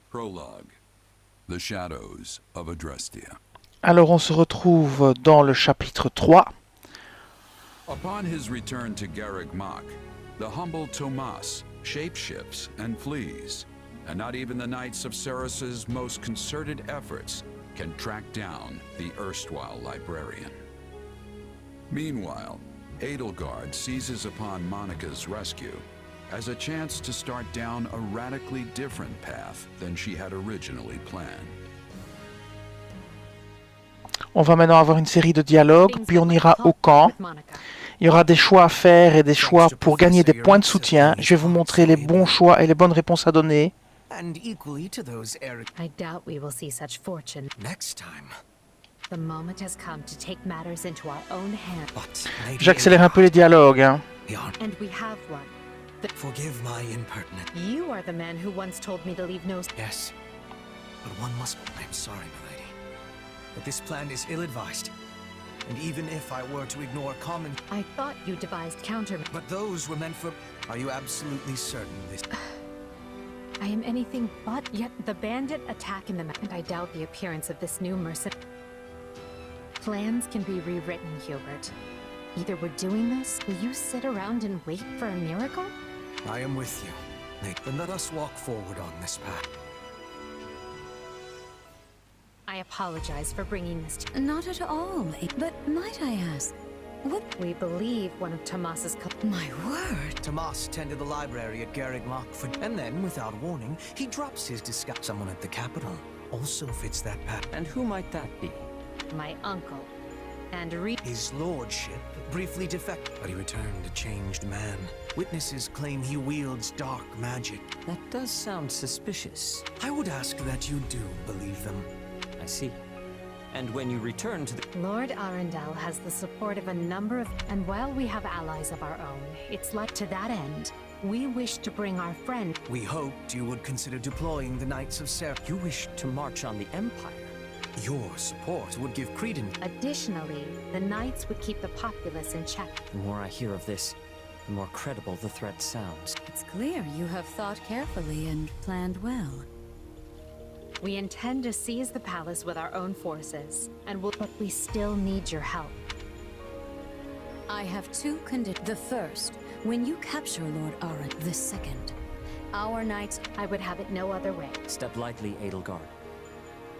Prologue. The Shadows of Adrestia. Alors on se retrouve dans le chapitre 3. Upon his return to Garreg Mach, the humble Tomas shapeshifts and flees, and not even the Knights of Ceres's most concerted efforts can track down the erstwhile librarian. Meanwhile, Edelgard seizes upon Monica's rescue as a chance to start down a radically different path than she had originally planned. On va maintenant avoir une série de dialogues, puis on ira au camp. Il y aura des choix à faire et des choix pour gagner des points de soutien. Je vais vous montrer les bons choix et les bonnes réponses à donner. And equally to those I doubt we will see such fortune. next time. The moment has come to take matters into our own hands. But Lady J'accélère un peu les dialogues. Hein. Beyond, And we have one. forgive my impertinence. You are the man who once told me to leave no... Yes, but one must. I'm sorry, my lady, but this plan is ill-advised. And even if I were to ignore common, I thought you devised counter... but those were meant for. Are you absolutely certain this? I am anything but, yet the bandit attack in the and I doubt the appearance of this new mercenary. Plans can be rewritten, Hubert. Either we're doing this, will you sit around and wait for a miracle? I am with you, Nate. Then let us walk forward on this path. I apologize for bringing this to... Not at all, but might I ask, what? We believe one of Tomas's... My word! Tomas tended the library at Garreg Mach and then, without warning, he drops his disguise. Someone at the capital also fits that path. And who might that be? My uncle. And His lordship briefly defected, but he returned a changed man. Witnesses claim he wields dark magic. That does sound suspicious. I would ask that you do believe them. I see. And when you return to the... Lord Arundel has the support of a number of... And while we have allies of our own, it's like to that end, we wish to bring our friend... We hoped you would consider deploying the Knights of Ser. You wish to march on the Empire? Your support would give credence. Additionally, the Knights would keep the populace in check. The more I hear of this, the more credible the threat sounds. It's clear you have thought carefully and planned well. We intend to seize the palace with our own forces, and will... But we still need your help. I have two conditions. The first, when you capture Lord Arun. The second, our knights... I would have it no other way. Step lightly, Edelgard.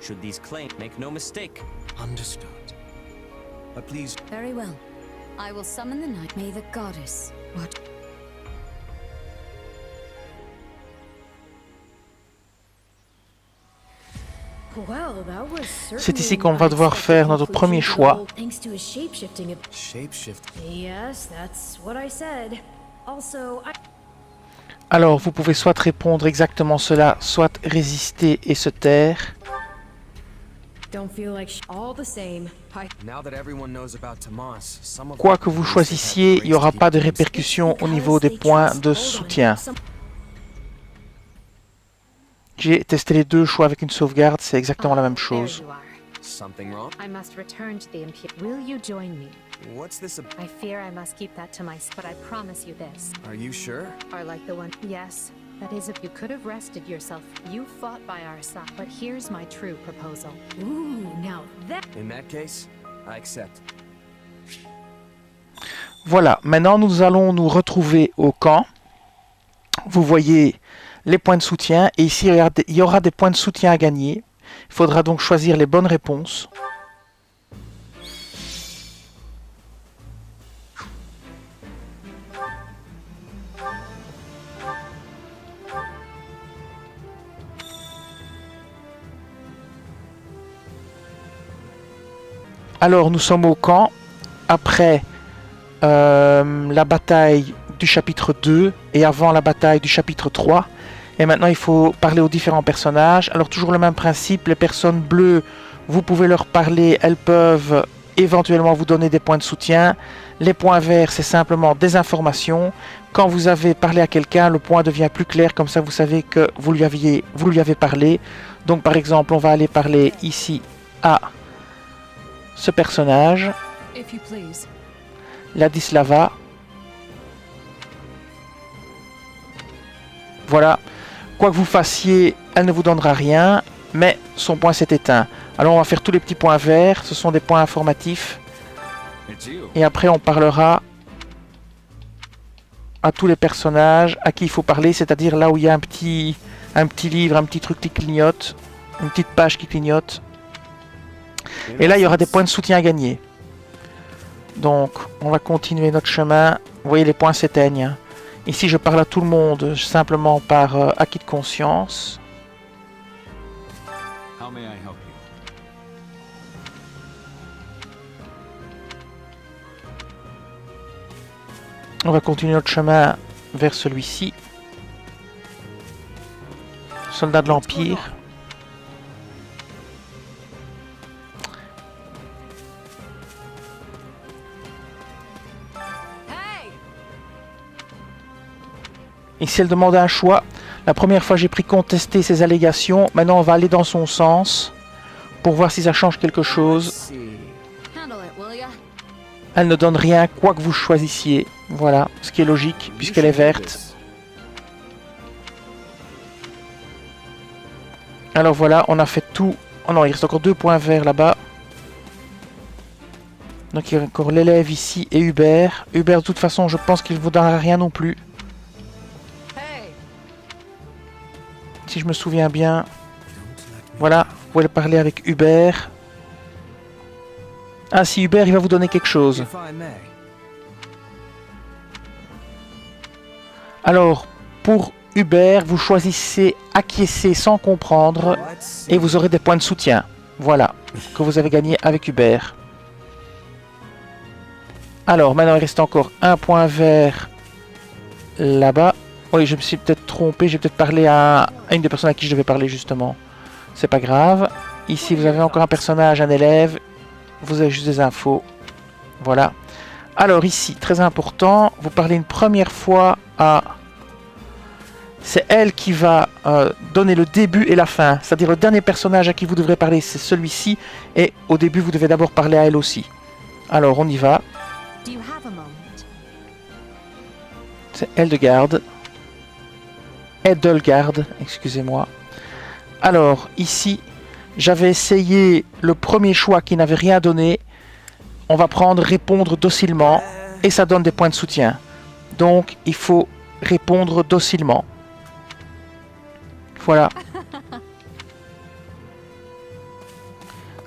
Should these claims... Make no mistake. Understood. But please, Very well. I will summon the knight. May the goddess... What? C'est ici qu'on va devoir faire notre premier choix. shapeshift. Alors vous pouvez soit répondre exactement cela, soit résister et se taire. Now that everyone knows about Tomas, some of Quoi que vous choisissiez, il n'y aura pas de répercussions au niveau des points de soutien. J'ai testé les deux choix avec une sauvegarde, c'est exactement la même There chose. you are. something wrong. I must return to the Imperial... Will you join me? What's this? I fear I must keep that to myself, but I promise you this. Are you sure? Are like the one... Yes, that is if you could have rested yourself. You fought by our side, but here's my true proposal. Ooh, now that... In that case, I accept. Voilà, maintenant nous allons nous retrouver au camp. Vous voyez les points de soutien et ici il y aura des points de soutien à gagner. Il faudra donc choisir les bonnes réponses. Alors nous sommes au camp après la bataille du chapitre 2 et avant la bataille du chapitre 3. Et maintenant il faut parler aux différents personnages. Alors toujours le même principe, les personnes bleues, vous pouvez leur parler, elles peuvent éventuellement vous donner des points de soutien. Les points verts, c'est simplement des informations. Quand vous avez parlé à quelqu'un, le point devient plus clair, comme ça vous savez que vous lui avez parlé. Donc par exemple, on va aller parler ici à ce personnage, Ladislava. Voilà. quoi que vous fassiez, elle ne vous donnera rien, mais son point s'est éteint. Alors on va faire tous les petits points verts, ce sont des points informatifs. Et après on parlera à tous les personnages à qui il faut parler, c'est-à-dire là où il y a un petit livre, un petit truc qui clignote, une petite page qui clignote. Et là il y aura des points de soutien à gagner. Donc on va continuer notre chemin. Vous voyez, les points s'éteignent. Ici je parle à tout le monde simplement par acquis de conscience. How may I help you? On va continuer notre chemin vers celui-ci. Soldat de l'Empire. Ici, elle demande un choix. La première fois, j'ai pris contester ses allégations. Maintenant, on va aller dans son sens pour voir si ça change quelque chose. Handle it, will ya? Elle ne donne rien, quoi que vous choisissiez. Voilà, ce qui est logique, puisqu'elle est verte. Alors voilà, on a fait tout. Oh non, il reste encore 2 points verts là-bas. Donc il y a encore l'élève ici et Hubert. Hubert, de toute façon, je pense qu'il ne vous donnera rien non plus. Si je me souviens bien. Voilà, vous pouvez parler avec Hubert. Ah, si Hubert, il va vous donner quelque chose. If I may. Alors, pour Hubert, vous choisissez acquiescer sans comprendre Let's see. et vous aurez des points de soutien. Voilà, que vous avez gagné avec Hubert. Alors, maintenant, il reste encore un point vert là-bas. Oui, je me suis peut-être trompé, j'ai peut-être parlé à une des personnes à qui je devais parler justement. C'est pas grave. Ici, vous avez encore un personnage, un élève. Vous avez juste des infos. Voilà. Alors ici, très important, vous parlez une première fois à... C'est elle qui va donner le début et la fin. C'est-à-dire le dernier personnage à qui vous devrez parler, c'est celui-ci. Et au début, vous devez d'abord parler à elle aussi. Alors, on y va. Do you have a moment? C'est Edelgard. Edelgard, excusez-moi. Alors, ici, j'avais essayé le premier choix qui n'avait rien donné. On va prendre répondre docilement et ça donne des points de soutien. Donc, il faut répondre docilement. Voilà.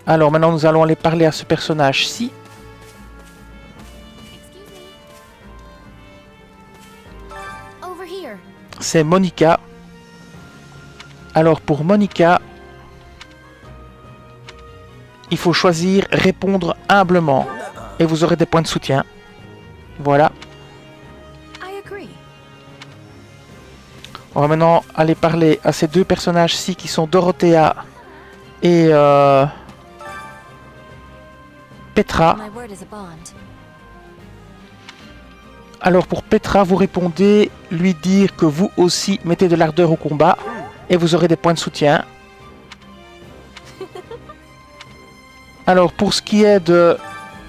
Alors, maintenant, nous allons aller parler à ce personnage-ci. Over here. C'est Monica. Alors, pour Monica, il faut choisir répondre humblement et vous aurez des points de soutien. Voilà. I agree. On va maintenant aller parler à ces deux personnages-ci qui sont Dorothea et Petra. My word is a bond. Alors pour Petra, vous répondez lui dire que vous aussi mettez de l'ardeur au combat et vous aurez des points de soutien. Alors pour ce qui est de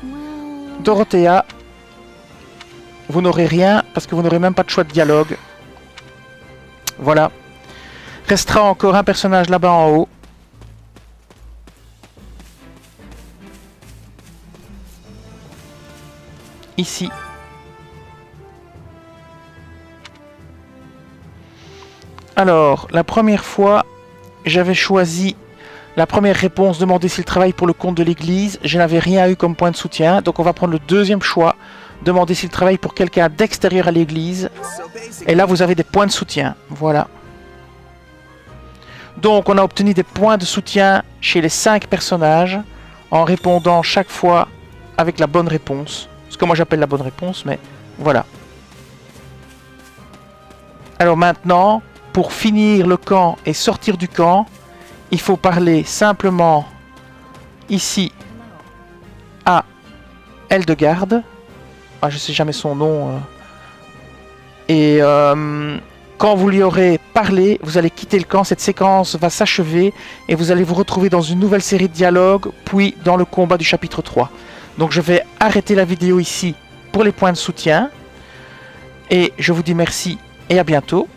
Well, Dorothea, vous n'aurez rien parce que vous n'aurez même pas de choix de dialogue. Voilà. Restera encore un personnage là-bas en haut. Ici. Alors, la première fois, j'avais choisi la première réponse, demander s'il travaille pour le compte de l'église. Je n'avais rien eu comme point de soutien. Donc on va prendre le deuxième choix, demander s'il travaille pour quelqu'un d'extérieur à l'église. So basically, Et là, vous avez des points de soutien. Voilà. Donc, on a obtenu des points de soutien chez les 5 personnages en répondant chaque fois avec la bonne réponse. Ce que moi j'appelle la bonne réponse, mais voilà. Alors maintenant, pour finir le camp et sortir du camp, il faut parler simplement ici à Edelgard. Ah, je sais jamais son nom. Et quand vous lui aurez parlé, vous allez quitter le camp. Cette séquence va s'achever et vous allez vous retrouver dans une nouvelle série de dialogues, puis dans le combat du chapitre 3. Donc je vais arrêter la vidéo ici pour les points de soutien. Et je vous dis merci et à bientôt.